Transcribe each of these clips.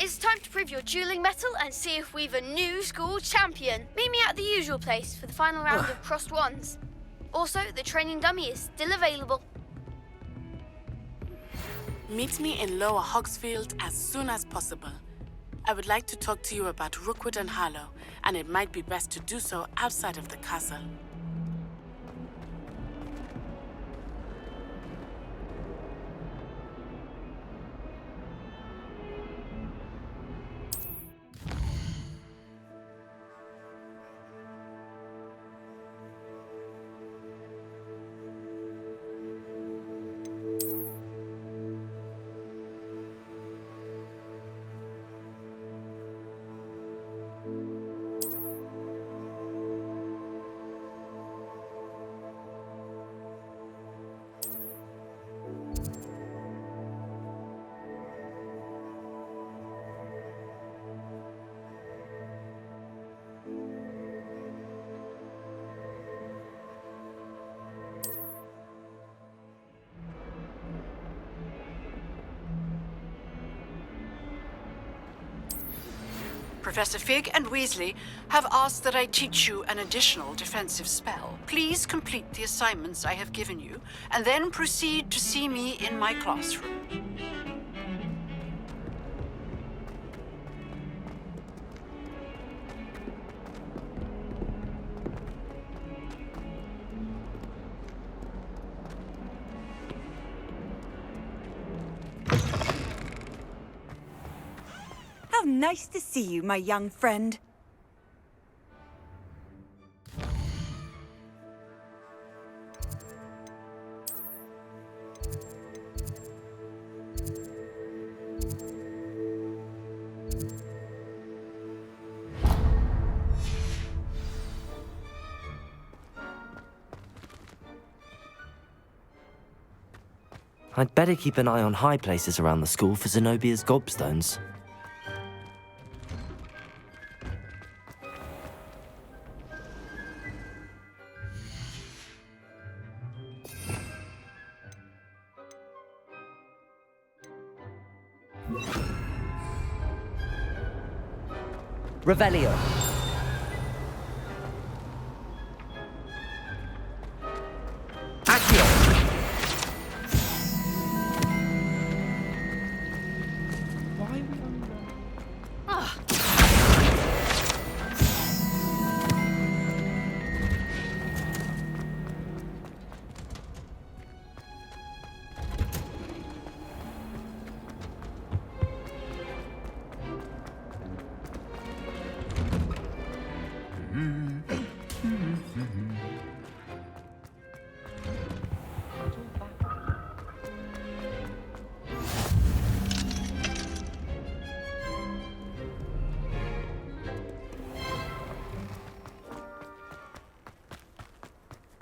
It's time to prove your dueling mettle and see if we've a new school champion. Meet me at the usual place for the final round of crossed wands. Also, the training dummy is still available. Meet me in Lower Hogsfield as soon as possible. I would like to talk to you about Rookwood and Harlow, and it might be best to do so outside of the castle. Professor Fig and Weasley have asked that I teach you an additional defensive spell. Please complete the assignments I have given you, and then proceed to see me in my classroom. Nice to see you, my young friend. I'd better keep an eye on high places around the school for Zenobia's gobstones. Revelio. Accio. Why are we on the...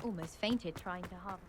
Almost fainted trying to harvest.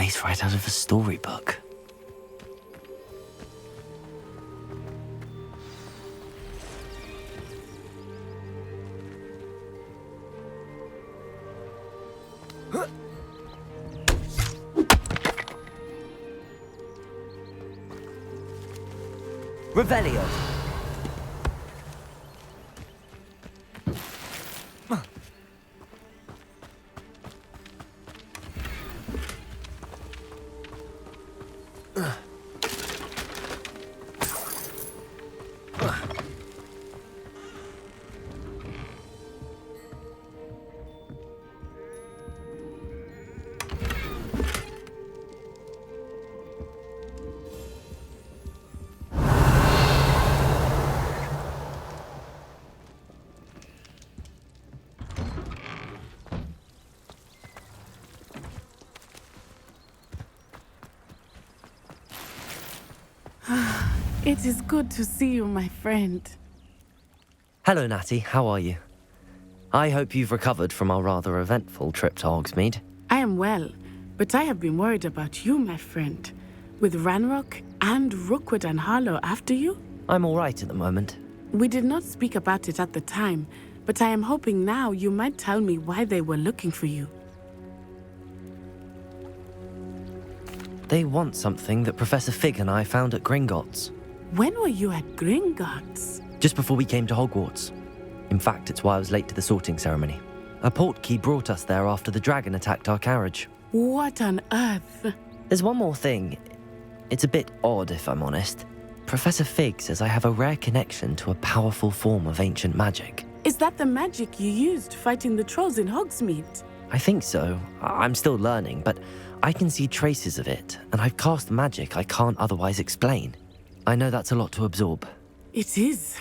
place right out of a storybook. Revelio. It is good to see you, my friend. Hello, Natty. How are you? I hope you've recovered from our rather eventful trip to Hogsmeade. I am well, but I have been worried about you, my friend. With Ranrock and Rookwood and Harlow after you? I'm all right at the moment. We did not speak about it at the time, but I am hoping now you might tell me why they were looking for you. They want something that Professor Fig and I found at Gringotts. When were you at Gringotts? Just before we came to Hogwarts. In fact, it's why I was late to the sorting ceremony. A portkey brought us there after the dragon attacked our carriage. What on earth? There's one more thing. It's a bit odd, if I'm honest. Professor Fig says I have a rare connection to a powerful form of ancient magic. Is that the magic you used fighting the trolls in Hogsmeade? I think so. I'm still learning, but I can see traces of it, and I've cast magic I can't otherwise explain. I know that's a lot to absorb. It is.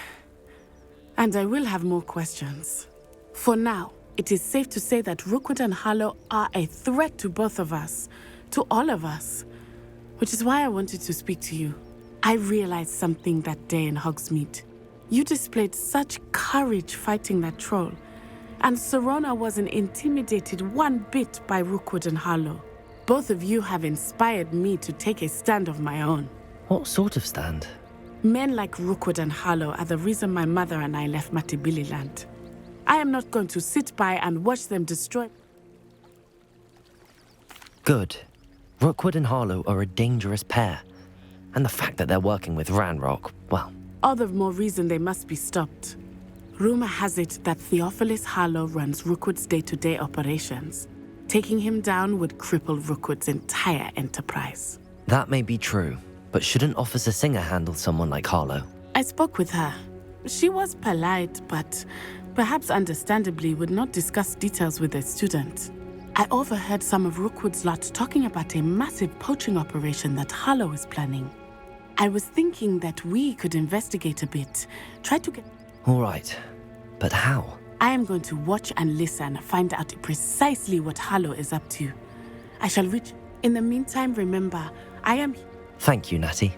And I will have more questions. For now, it is safe to say that Rookwood and Harlow are a threat to both of us, to all of us. Which is why I wanted to speak to you. I realized something that day in Hogsmeade. You displayed such courage fighting that troll, and Serona wasn't intimidated one bit by Rookwood and Harlow. Both of you have inspired me to take a stand of my own. What sort of stand? Men like Rookwood and Harlow are the reason my mother and I left Matabeleland. I am not going to sit by and watch them destroy... Good. Rookwood and Harlow are a dangerous pair. And the fact that they're working with Ranrock, well... All the more reason they must be stopped. Rumor has it that Theophilus Harlow runs Rookwood's day-to-day operations. Taking him down would cripple Rookwood's entire enterprise. That may be true, but shouldn't Officer Singer handle someone like Harlow? I spoke with her. She was polite, but perhaps understandably would not discuss details with a student. I overheard some of Rookwood's lot talking about a massive poaching operation that Harlow is planning. I was thinking that we could investigate a bit, try to get... All right, but how? I am going to watch and listen, find out precisely what Harlow is up to. I shall reach... In the meantime, remember, I am... Thank you, Natty.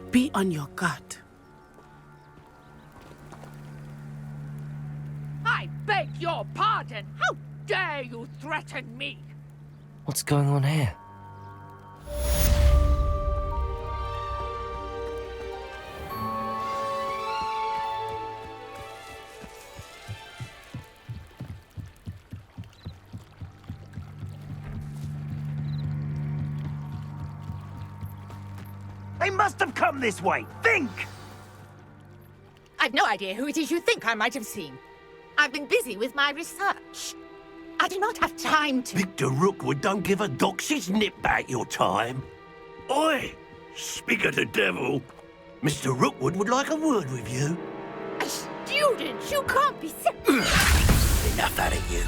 Be on your guard. I beg your pardon! How dare you threaten me? What's going on here? They must have come this way. Think! I've no idea who it is you think I might have seen. I've been busy with my research. I do not have time to... Victor Rookwood don't give a doxy's nip back your time. Oi! Speak of the devil. Mr. Rookwood would like a word with you. A student? You can't be serious. Enough out of you.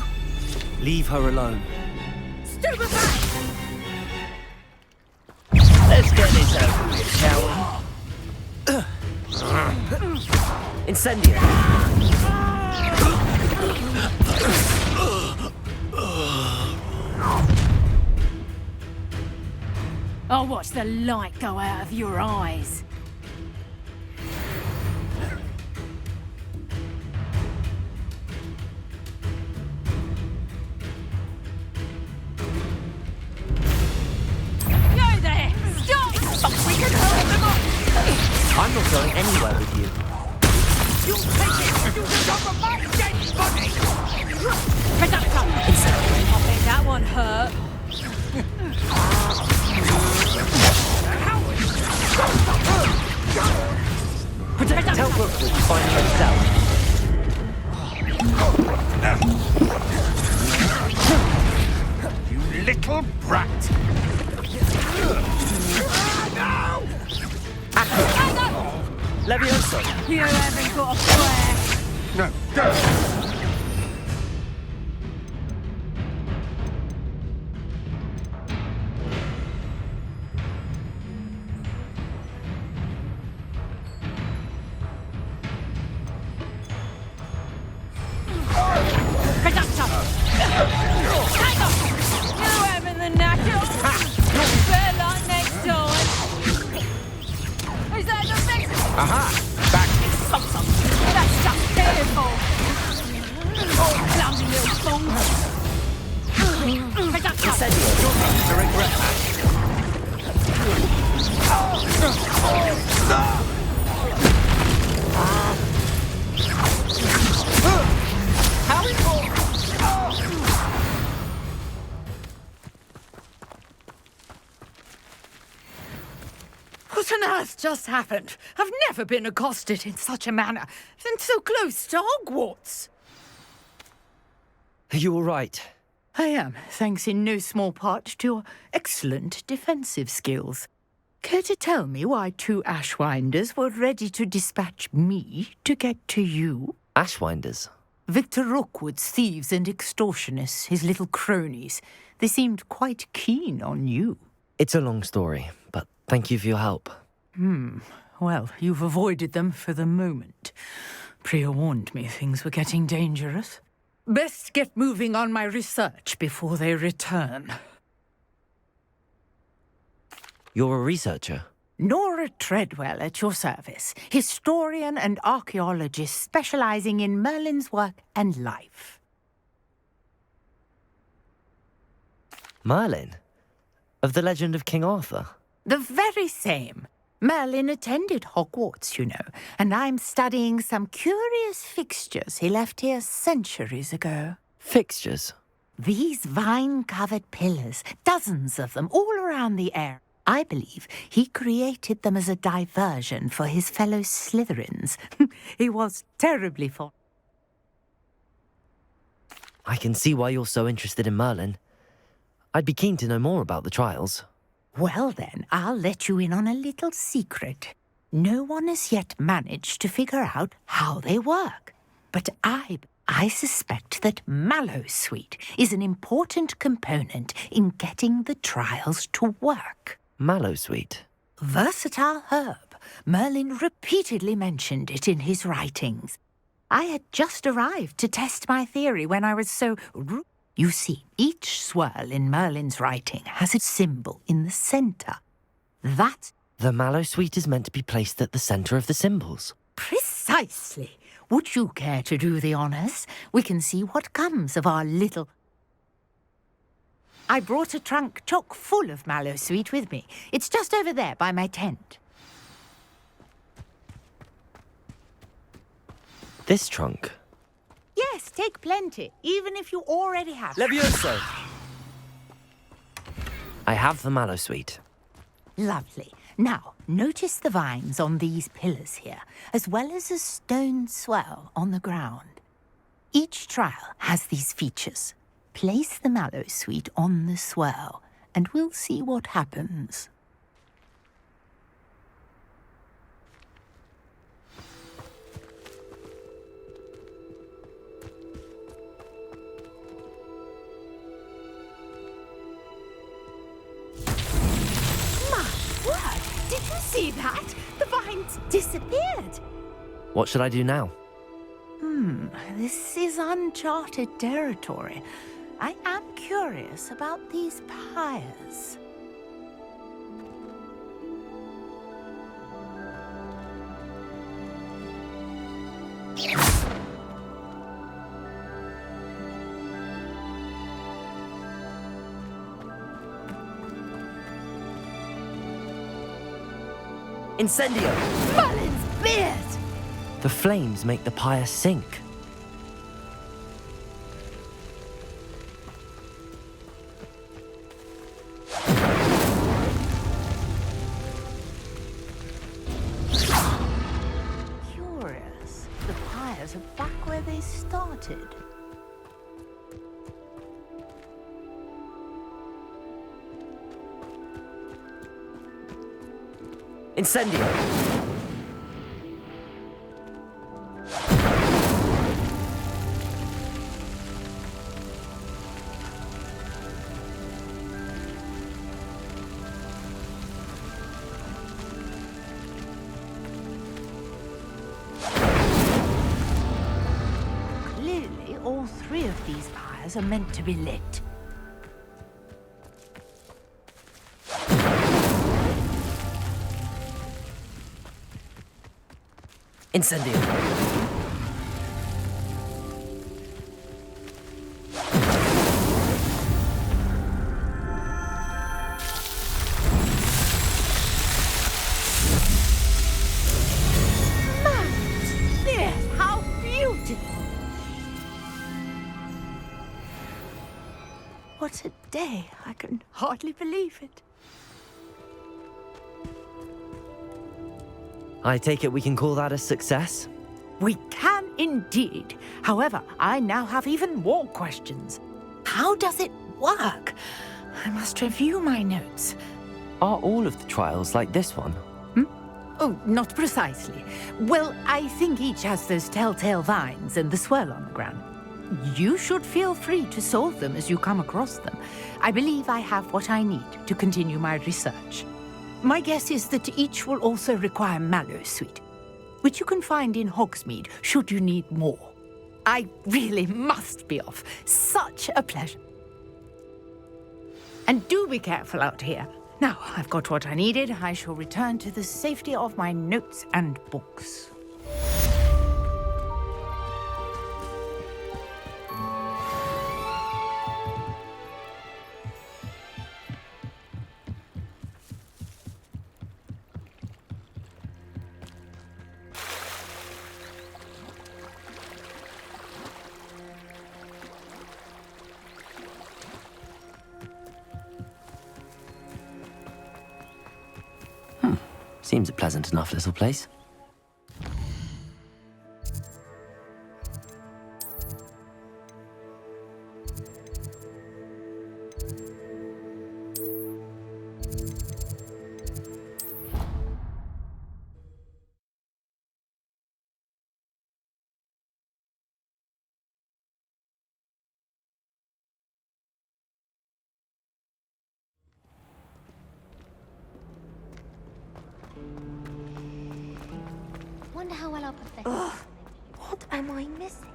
Leave her alone. Stupefy! Let's get this over with, shall we? Incendio! I'll watch the light go out of your eyes. That one hurt. Tell Rookwood to find himself. You little brat! Levioso! You haven't got a prayer. No, don't! You having the knackers? Better luck next time. Is that the fix? Aha! Back! That's just careful. Oh, clumsy little thong. Incendio! To regret that. What on earth just happened? I've never been accosted in such a manner, and so close to Hogwarts. Are you all right? I am, thanks in no small part to your excellent defensive skills. Care to tell me why two Ashwinders were ready to dispatch me to get to you? Ashwinders? Victor Rookwood's thieves and extortionists, his little cronies. They seemed quite keen on you. It's a long story, but thank you for your help. Well, you've avoided them for the moment. Priya warned me things were getting dangerous. Best get moving on my research before they return. You're a researcher? Nora Treadwell at your service, historian and archaeologist specializing in Merlin's work and life. Merlin? Of the legend of King Arthur? The very same. Merlin attended Hogwarts, you know, and I'm studying some curious fixtures he left here centuries ago. Fixtures? These vine-covered pillars, dozens of them all around the area. I believe he created them as a diversion for his fellow Slytherins. He was terribly fond. I can see why you're so interested in Merlin. I'd be keen to know more about the trials. Well then, I'll let you in on a little secret. No one has yet managed to figure out how they work. But I suspect that Mallowsweet is an important component in getting the trials to work. Mallowsweet? Versatile herb. Merlin repeatedly mentioned it in his writings. I had just arrived to test my theory when I was so... You see, each swirl in Merlin's writing has its symbol in the centre. That... The Mallowsweet is meant to be placed at the centre of the symbols. Precisely. Would you care to do the honours? We can see what comes of our little... I brought a trunk chock full of Mallowsweet with me. It's just over there by my tent. This trunk? Yes, take plenty, even if you already have. Levioso! I have the Mallowsweet. Lovely. Now, notice the vines on these pillars here, as well as a stone swell on the ground. Each trial has these features. Place the Mallowsweet on the swell, and we'll see what happens. Did you see that? The vines disappeared. What should I do now? This is uncharted territory. I am curious about these pyres. Incendio! Merlin's beard! The flames make the pyre sink. Curious. The pyres are back where they started. Incendio! Clearly, all three of these pyres are meant to be lit. Incendio! Yes, how beautiful! What a day! I can hardly believe it. I take it we can call that a success? We can indeed. However, I now have even more questions. How does it work? I must review my notes. Are all of the trials like this one? Oh, not precisely. Well, I think each has those telltale vines and the swirl on the ground. You should feel free to solve them as you come across them. I believe I have what I need to continue my research. My guess is that each will also require mallow sweet, which you can find in Hogsmeade should you need more. I really must be off. Such a pleasure. And do be careful out here. Now, I've got what I needed. I shall return to the safety of my notes and books. Seems a pleasant enough little place. Wonder how well I'll put this. Ugh, what am I missing?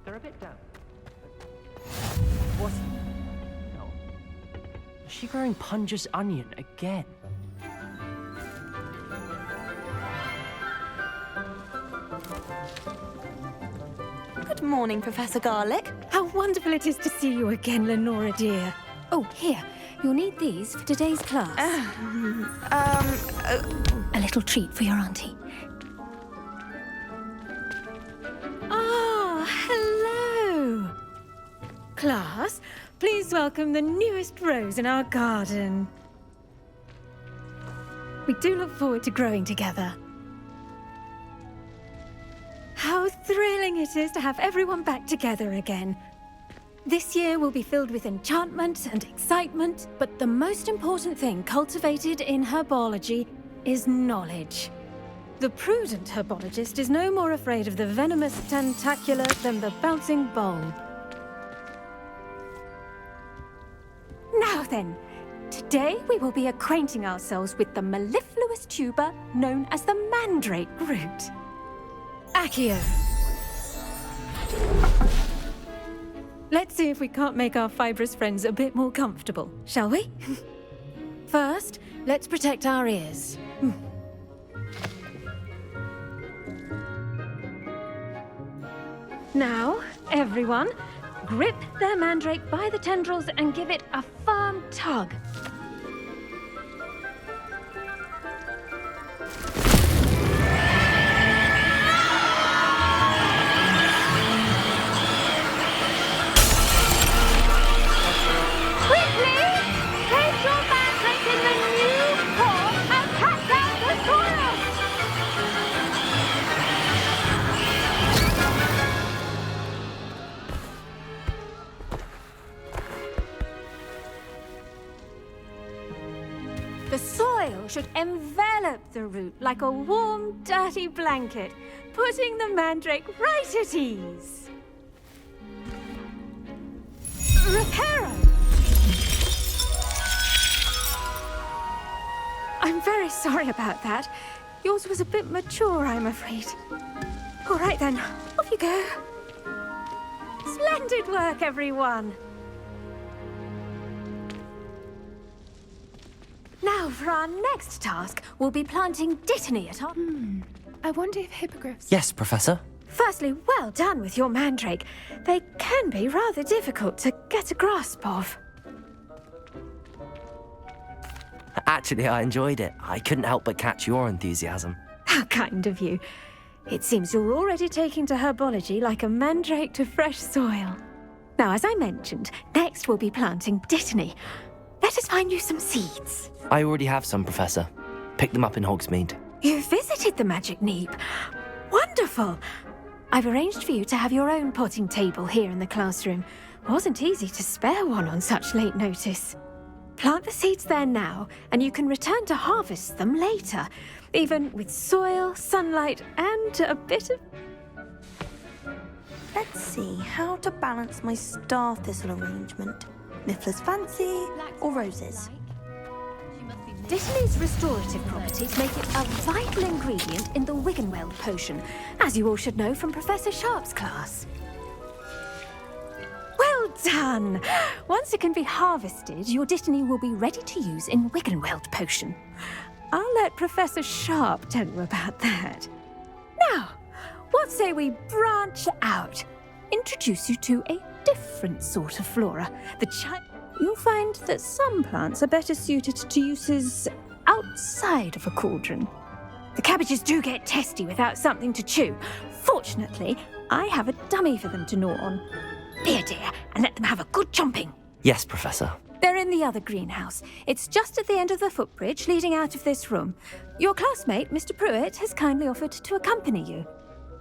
They're a bit damp. What? No. Is she growing Punja's onion again? Good morning, Professor Garlic. How wonderful it is to see you again, Lenora dear. Oh, here. You'll need these for today's class. A little treat for your auntie. Ah, hello. Class, please welcome the newest rose in our garden. We do look forward to growing together. How thrilling it is to have everyone back together again. This year will be filled with enchantment and excitement, but the most important thing cultivated in herbology is knowledge. The prudent herbologist is no more afraid of the venomous tentacula than the bouncing bulb. Now then, today we will be acquainting ourselves with the mellifluous tuber known as the mandrake root. Accio. Let's see if we can't make our fibrous friends a bit more comfortable, shall we? First, let's protect our ears. Now, everyone, grip their mandrake by the tendrils and give it a firm tug. The soil should envelop the root like a warm, dirty blanket, putting the mandrake right at ease. Reparo! I'm very sorry about that. Yours was a bit mature, I'm afraid. All right then, off you go. Splendid work, everyone. Now, for our next task, we'll be planting dittany at our... I wonder if hippogriffs... Yes, Professor? Firstly, well done with your mandrake. They can be rather difficult to get a grasp of. Actually, I enjoyed it. I couldn't help but catch your enthusiasm. How kind of you. It seems you're already taking to herbology like a mandrake to fresh soil. Now, as I mentioned, next we'll be planting dittany. Let us find you some seeds. I already have some, Professor. Picked them up in Hogsmeade. You visited the Magic Neep. Wonderful. I've arranged for you to have your own potting table here in the classroom. Wasn't easy to spare one on such late notice. Plant the seeds there now, and you can return to harvest them later, even with soil, sunlight, and a bit of... Let's see how to balance my star thistle arrangement. Niffler's fancy or roses? Dittany's restorative properties make it a vital ingredient in the Wiggenweld potion, as you all should know from Professor Sharp's class. Well done! Once it can be harvested, your dittany will be ready to use in Wiggenweld potion. I'll let Professor Sharp tell you about that. Now, what say we branch out? Introduce you to a different sort of flora. You'll find that some plants are better suited to uses outside of a cauldron. The cabbages do get testy without something to chew. Fortunately, I have a dummy for them to gnaw on. Be a dear and let them have a good chomping. Yes, Professor. They're in the other greenhouse. It's just at the end of the footbridge leading out of this room. Your classmate, Mr. Pruitt, has kindly offered to accompany you.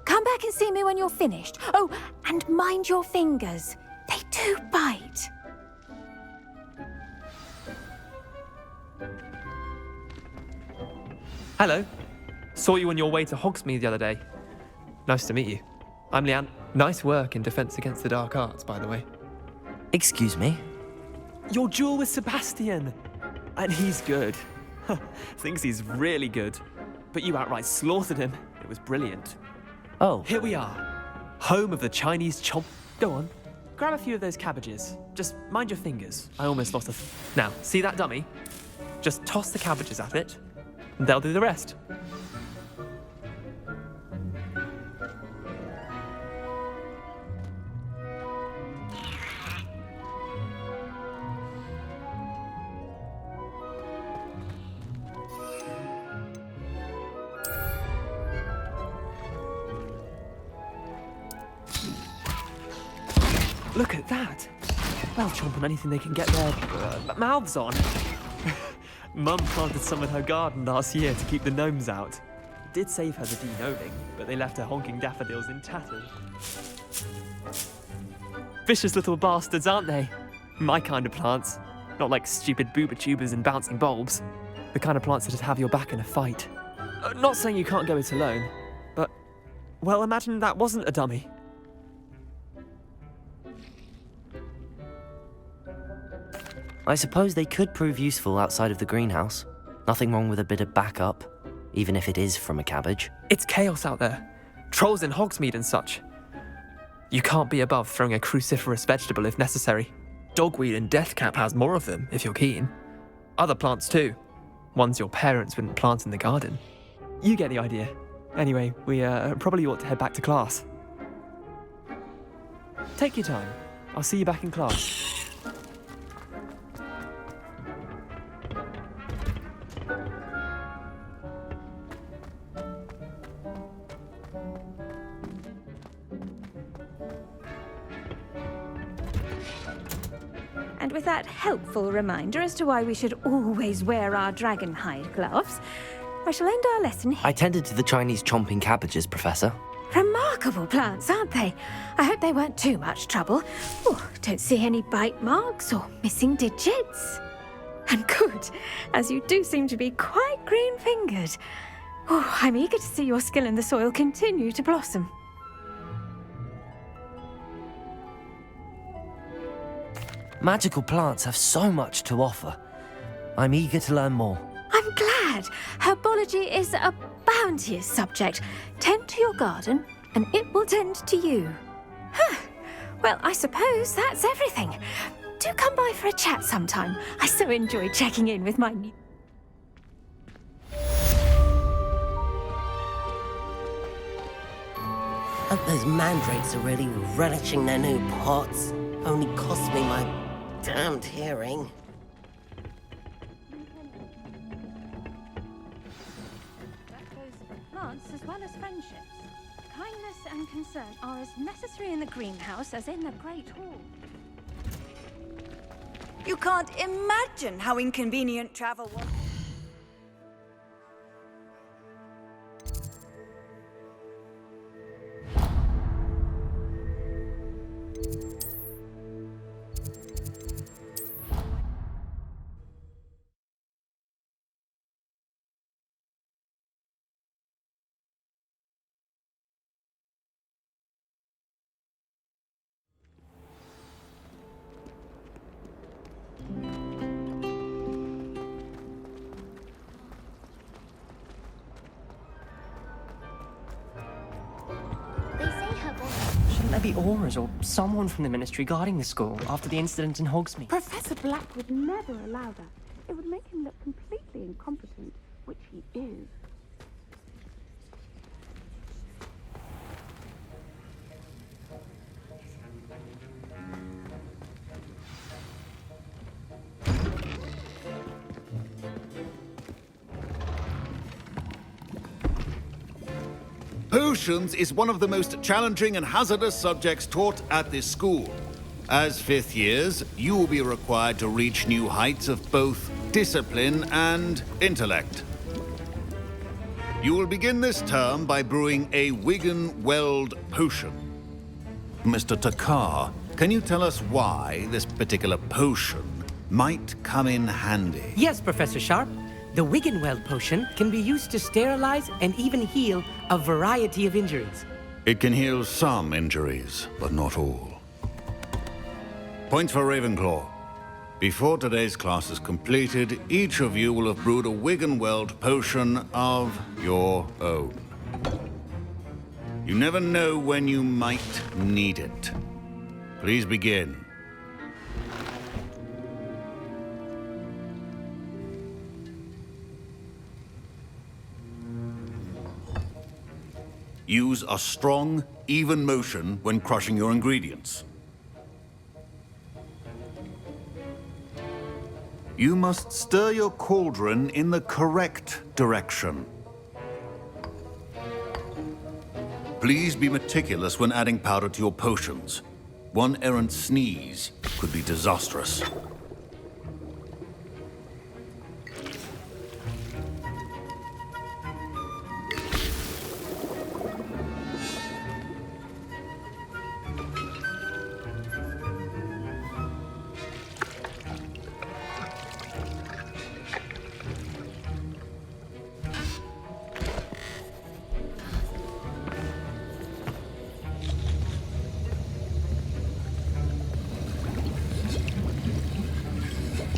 Come back and see me when you're finished. Oh, and mind your fingers. They do bite. Hello. Saw you on your way to Hogsmeade the other day. Nice to meet you. I'm Leanne. Nice work in Defense Against the Dark Arts, by the way. Excuse me? Your duel with Sebastian. And he's good. Thinks he's really good. But you outright slaughtered him. It was brilliant. Oh. Here we are. Home of the Chinese chomp. Go on. Grab a few of those cabbages. Just mind your fingers. I almost lost a... Now, see that dummy? Just toss the cabbages at it. And they'll do the rest. Look at that! They'll chomp on anything they can get their mouths on. Mum planted some in her garden last year to keep the gnomes out. Did save her the de-gnoming, but they left her honking daffodils in tatters. Vicious little bastards, aren't they? My kind of plants. Not like stupid booba tubers and bouncing bulbs. The kind of plants that'd have your back in a fight. Not saying you can't go it alone, but... Well, imagine that wasn't a dummy. I suppose they could prove useful outside of the greenhouse. Nothing wrong with a bit of backup, even if it is from a cabbage. It's chaos out there. Trolls in Hogsmeade and such. You can't be above throwing a cruciferous vegetable if necessary. Dogweed and Deathcap has more of them, if you're keen. Other plants too. Ones your parents wouldn't plant in the garden. You get the idea. Anyway, we probably ought to head back to class. Take your time. I'll see you back in class. And with that helpful reminder as to why we should always wear our dragon hide gloves, I shall end our lesson here. I tended to the Chinese chomping cabbages, Professor. Remarkable plants, aren't they? I hope they weren't too much trouble. Oh, don't see any bite marks or missing digits. And good, as you do seem to be quite green-fingered. Oh, I'm eager to see your skill in the soil continue to blossom. Magical plants have so much to offer. I'm eager to learn more. I'm glad. Herbology is a bounteous subject. Tend to your garden, and it will tend to you. Huh. Well, I suppose that's everything. Do come by for a chat sometime. I so enjoy checking in with my new... Hope those mandrakes are really relishing their new pots. Only cost me my damned hearing. That goes for plants as well as friendships. Kindness and concern are as necessary in the greenhouse as in the Great Hall. You can't imagine how inconvenient travel was. Shouldn't there be auras or someone from the ministry guarding the school after the incident in Hogsmeade? Professor Black would never allow that. It would make him look completely incompetent, which he is. Potions is one of the most challenging and hazardous subjects taught at this school. As fifth years, you will be required to reach new heights of both discipline and intellect. You will begin this term by brewing a Wigan-Weld potion. Mr. Takar, can you tell us why this particular potion might come in handy? Yes, Professor Sharp. The Wigan-Weld potion can be used to sterilize and even heal a variety of injuries. It can heal some injuries, but not all. Point for Ravenclaw. Before today's class is completed, each of you will have brewed a Wigan-Weld potion of your own. You never know when you might need it. Please begin. Use a strong, even motion when crushing your ingredients. You must stir your cauldron in the correct direction. Please be meticulous when adding powder to your potions. One errant sneeze could be disastrous.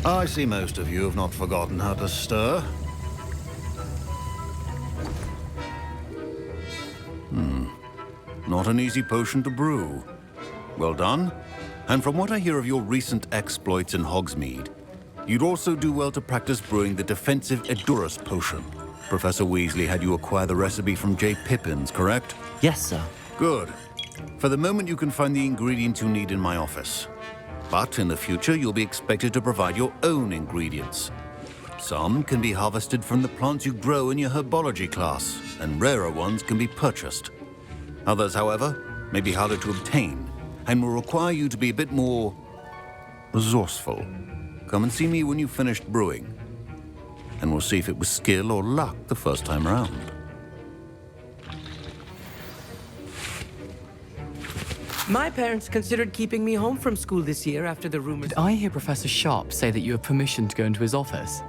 I see most of you have not forgotten how to stir. Not an easy potion to brew. Well done. And from what I hear of your recent exploits in Hogsmeade, You'd also do well to practice brewing the defensive Edurus potion. Professor Weasley had you acquire the recipe from J. Pippin's, correct? Yes, sir. Good. For the moment, you can find the ingredients you need in my office. But in the future, you'll be expected to provide your own ingredients. Some can be harvested from the plants you grow in your herbology class, and rarer ones can be purchased. Others, however, may be harder to obtain, and will require you to be a bit more resourceful. Come and see me when you've finished brewing, and we'll see if it was skill or luck the first time around. My parents considered keeping me home from school this year after the rumors. Did I hear Professor Sharp say that you have permission to go into his office?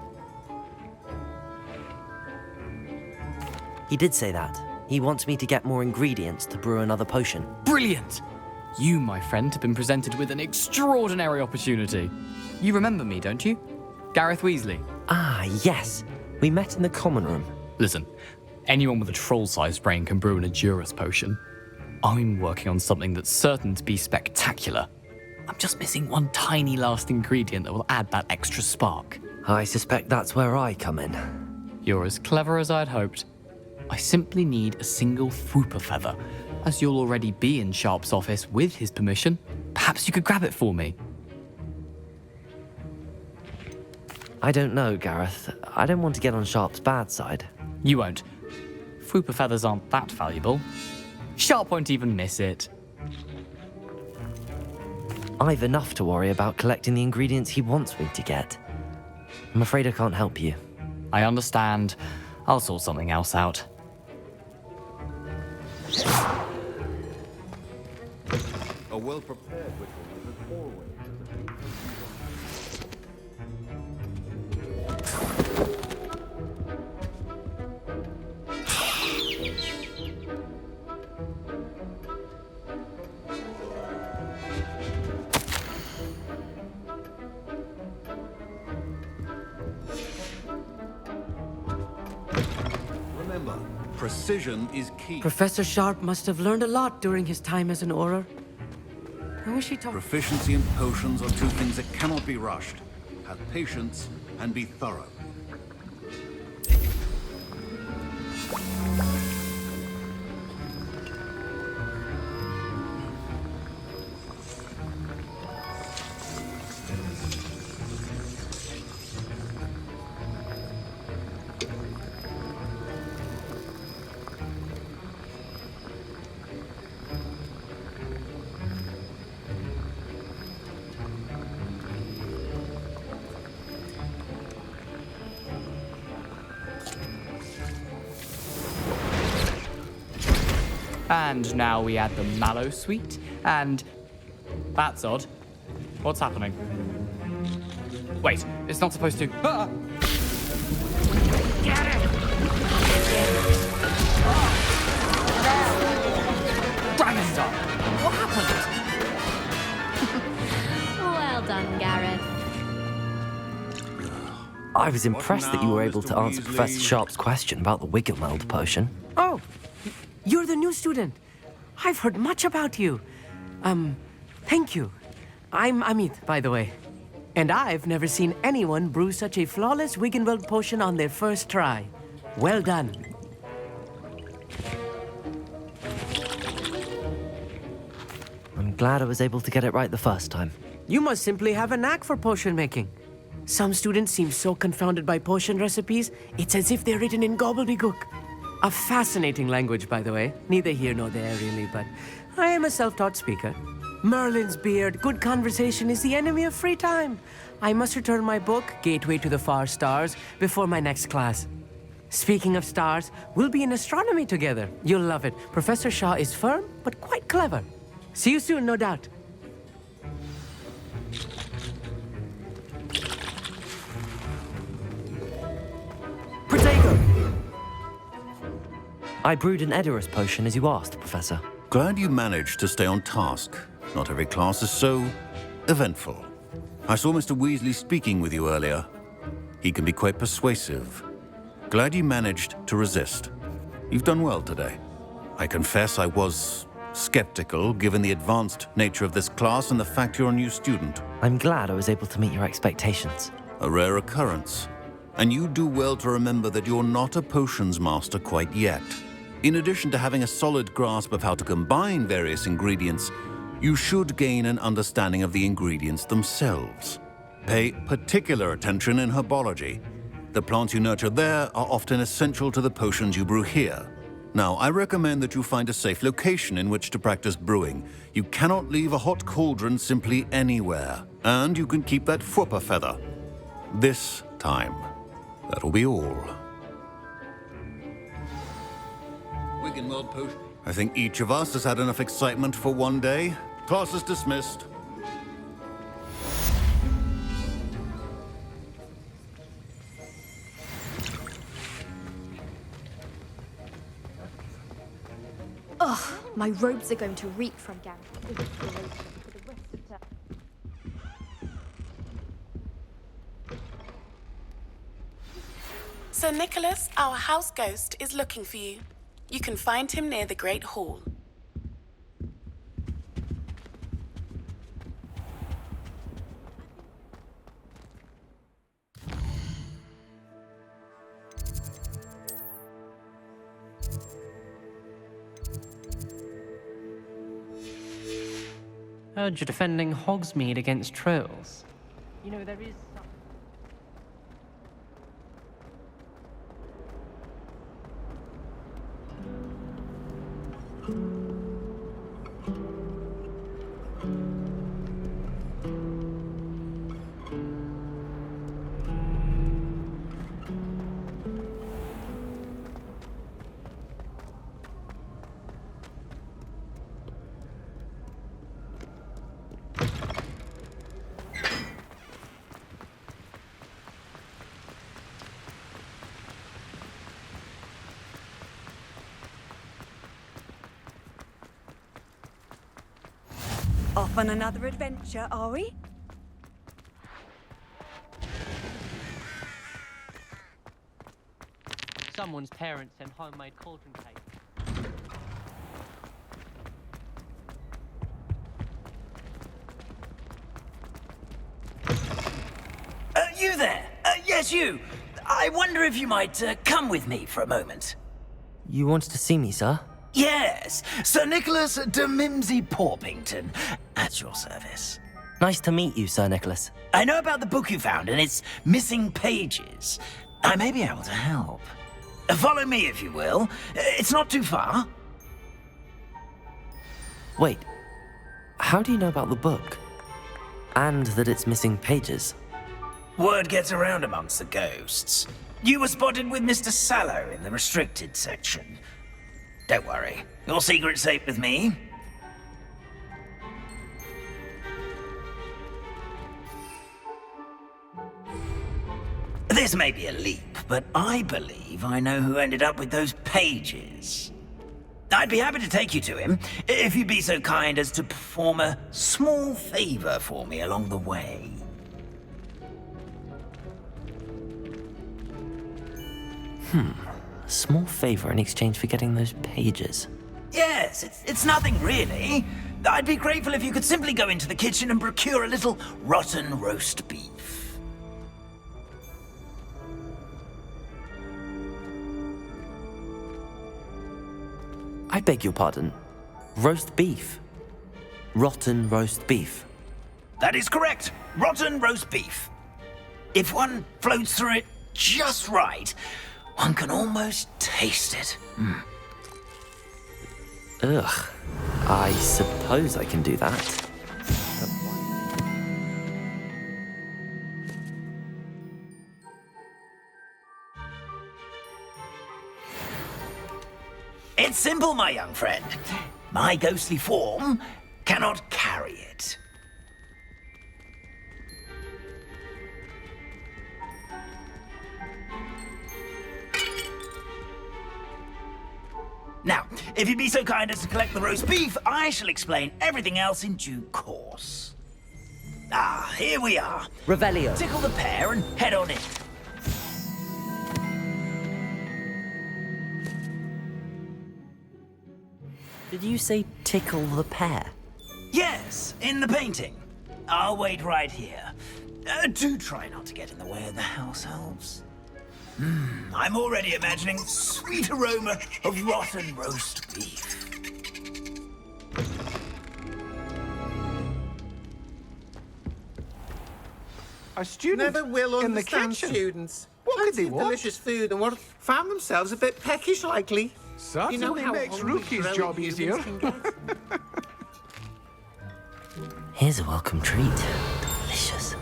He did say that. He wants me to get more ingredients to brew another potion. Brilliant! You, my friend, have been presented with an extraordinary opportunity. You remember me, don't you? Gareth Weasley. Ah, yes. We met in the common room. Listen, anyone with a troll-sized brain can brew an Edurus potion. I'm working on something that's certain to be spectacular. I'm just missing one tiny last ingredient that will add that extra spark. I suspect that's where I come in. You're as clever as I'd hoped. I simply need a single Fwooper feather. As you'll already be in Sharp's office with his permission, perhaps you could grab it for me. I don't know, Gareth. I don't want to get on Sharp's bad side. You won't. Fwooper feathers aren't that valuable. Sharp won't even miss it. I've enough to worry about collecting the ingredients he wants me to get. I'm afraid I can't help you. I understand. I'll sort something else out. A well-prepared ritual is always. Remember, precision is key. Professor Sharp must have learned a lot during his time as an Auror. I wish he taught. Proficiency in potions are two things that cannot be rushed. Have patience and be thorough. And now we add the mallow sweet, and... That's odd. What's happening? Wait, it's not supposed to... Ah! Get it! Dragon Star! What happened? Well done, Gareth. I was impressed that you were able to answer Professor Sharp's question about the Wiggenweld potion. Oh, you're the new student. I've heard much about you. Thank you. I'm Amit, by the way. And I've never seen anyone brew such a flawless Wiggenweld potion on their first try. Well done. I'm glad I was able to get it right the first time. You must simply have a knack for potion making. Some students seem so confounded by potion recipes, it's as if they're written in gobbledygook. A fascinating language, by the way. Neither here nor there, really, but I am a self-taught speaker. Merlin's beard, good conversation is the enemy of free time. I must return my book, Gateway to the Far Stars, before my next class. Speaking of stars, we'll be in astronomy together. You'll love it. Professor Shaw is firm, but quite clever. See you soon, no doubt. Protego! I brewed an Edurus potion as you asked, Professor. Glad you managed to stay on task. Not every class is so eventful. I saw Mr. Weasley speaking with you earlier. He can be quite persuasive. Glad you managed to resist. You've done well today. I confess I was skeptical, given the advanced nature of this class and the fact you're a new student. I'm glad I was able to meet your expectations. a rare occurrence. And you do well to remember that you're not a potions master quite yet. In addition to having a solid grasp of how to combine various ingredients, you should gain an understanding of the ingredients themselves. Pay particular attention in herbology. The plants you nurture there are often essential to the potions you brew here. Now, I recommend that you find a safe location in which to practice brewing. You cannot leave a hot cauldron simply anywhere, and you can keep that Fwooper feather. This time. That'll be all. Wiggenweld potion. I think each of us has had enough excitement for one day. Class is dismissed. Ugh, my robes are going to reek from Gary. Sir Nicholas, our house ghost, is looking for you. You can find him near the Great Hall. Heard you're defending Hogsmeade against trolls. You know, there is Off on another adventure, are we? someone's parents sent homemade cauldron cake. You there? Yes, you. I wonder if you might come with me for a moment. You wanted to see me, sir? Yes, Sir Nicholas de Mimsy Porpington, at your service. Nice to meet you, Sir Nicholas. I know about the book you found and its missing pages. I may be able to help. Follow me, if you will. It's not too far. Wait, how do you know about the book? And that it's missing pages? Word gets around amongst the ghosts. You were spotted with Mr. Sallow in the restricted section. Don't worry, your secret's safe with me. This may be a leap, but I believe I know who ended up with those pages. I'd be happy to take you to him, if you'd be so kind as to perform a small favor for me along the way. A small favor in exchange for getting those pages. Yes, it's nothing really. I'd be grateful if you could simply go into the kitchen and procure a little rotten roast beef. I beg your pardon. Roast beef. Rotten roast beef. That is correct. Rotten roast beef. If one floats through it just right, one can almost taste it. Ugh. I suppose I can do that. It's simple, my young friend. My ghostly form cannot carry it. Now, if you'd be so kind as to collect the roast beef, I shall explain everything else in due course. Ah, here we are. Revelio. Tickle the pear and head on in. Did you say tickle the pear? Yes, in the painting. I'll wait right here. Do try not to get in the way of the house elves. I'm already imagining sweet aroma of rotten roast beef. A student never will in the understand kitchen. students. What could they Plenty of want? delicious food and what found themselves a bit peckish likely. Certainly how makes hungry Rookie's growing job humans easier. can get. Here's a welcome treat. Delicious.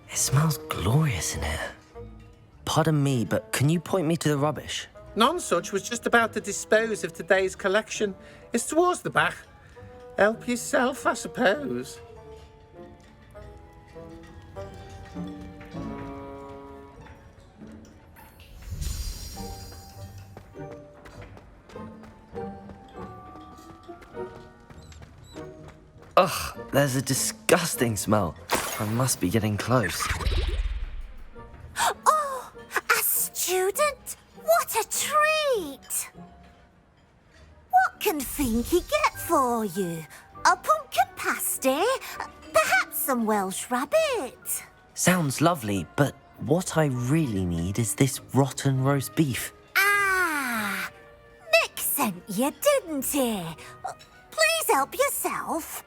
It smells glorious in here. Pardon me, but can you point me to the rubbish? None such was just about to dispose of today's collection. It's towards the back. Help yourself, I suppose. Ugh, there's a disgusting smell. I must be getting close. Oh, a student? What a treat! What can Finky get for you? A pumpkin pasty? Perhaps some Welsh rabbit? Sounds lovely, but what I really need is this rotten roast beef. Ah, Nick sent you, didn't he? Please help yourself.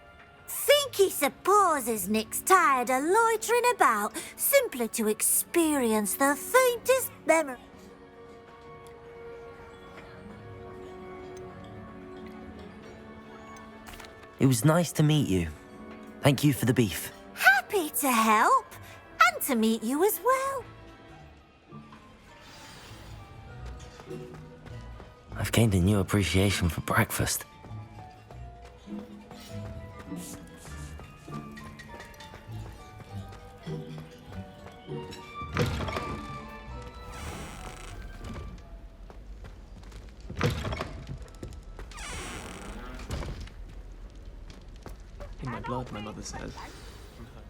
Finky supposes Nick's tired of loitering about simply to experience the faintest memory. It was nice to meet you. Thank you for the beef. Happy to help, and to meet you as well. I've gained a new appreciation for breakfast. In my blood, my mother said.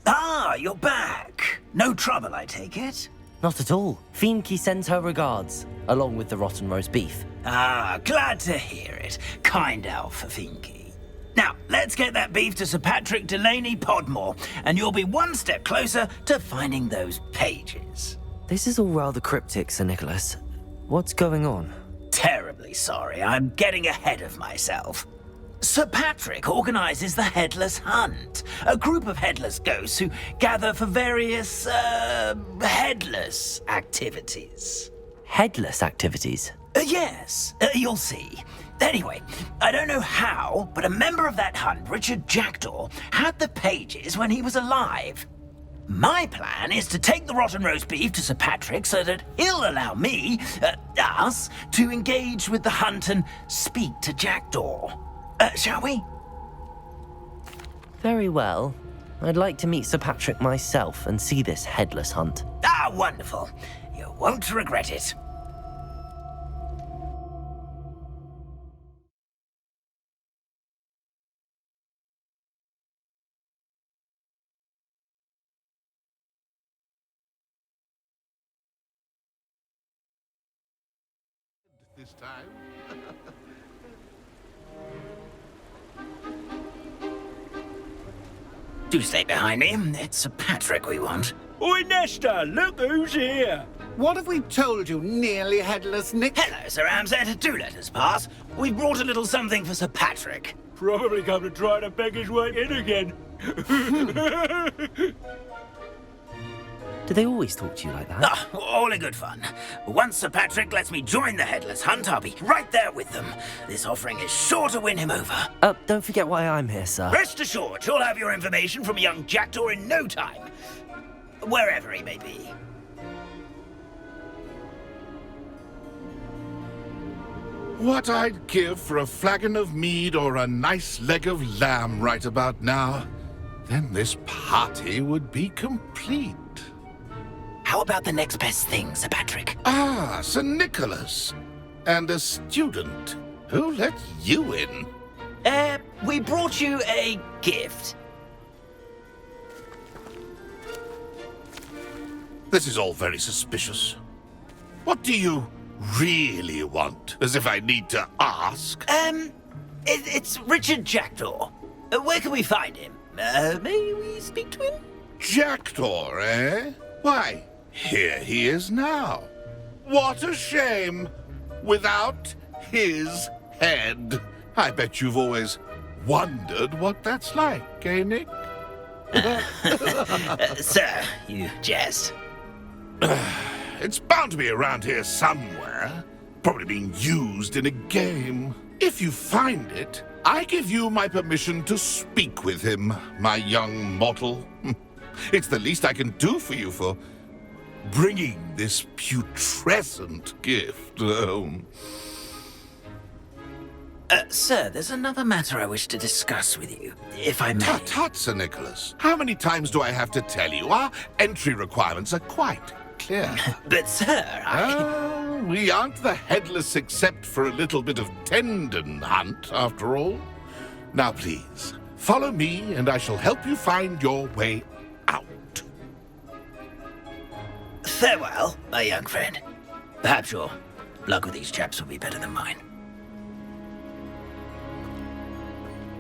Ah, you're back. No trouble, I take it? Not at all. Finky sends her regards, along with the rotten roast beef. Ah, glad to hear it. Kind elf for Finky. Now, let's get that beef to Sir Patrick Delaney Podmore, and you'll be one step closer to finding those pages. This is all rather cryptic, Sir Nicholas. What's going on? Terribly sorry, I'm getting ahead of myself. Sir Patrick organises the Headless Hunt, a group of headless ghosts who gather for various, headless activities. Headless activities? Yes, you'll see. Anyway, I don't know how, but a member of that hunt, Richard Jackdaw, had the pages when he was alive. My plan is to take the rotten roast beef to Sir Patrick so that he'll allow me, us, to engage with the hunt and speak to Jackdaw. Shall we? Very well. I'd like to meet Sir Patrick myself and see this headless hunt. Ah, wonderful. You won't regret it. This time. Do stay behind me. It's Sir Patrick we want. Oi, Nesta, look who's here. What have we told you, nearly headless Nick? Hello, Sir Ramsed. Do let us pass. We brought a little something for Sir Patrick. Probably come to try to beg his way in again. Do they always talk to you like that? Ah, all in good fun. Once Sir Patrick lets me join the Headless Hunt, I'll be right there with them. This offering is sure to win him over. Don't forget why I'm here, sir. Rest assured, you'll have your information from young Jackdaw in no time. Wherever he may be. What I'd give for a flagon of mead or a nice leg of lamb right about now. Then this party would be complete. How about the next best thing, Sir Patrick? Ah, Sir Nicholas. And a student. Who let you in? We brought you a gift. This is all very suspicious. What do you really want? As if I need to ask. It's Richard Jackdaw. Where can we find him? May we speak to him? Jackdaw, eh? Why, here he is now. What a shame. Without his head. I bet you've always wondered what that's like, eh, Nick? Sir, you jest. It's bound to be around here somewhere. Probably being used in a game. If you find it, I give you my permission to speak with him, my young mortal. It's the least I can do for you for bringing this putrescent gift home. Sir, there's another matter I wish to discuss with you, if I may. Tut, Sir Nicholas. How many times do I have to tell you? Our entry requirements are quite clear. But, sir, we aren't the headless except for a little bit of tendon hunt, after all. Now, please, follow me and I shall help you find your way out. Farewell, my young friend. Perhaps your luck with these chaps will be better than mine.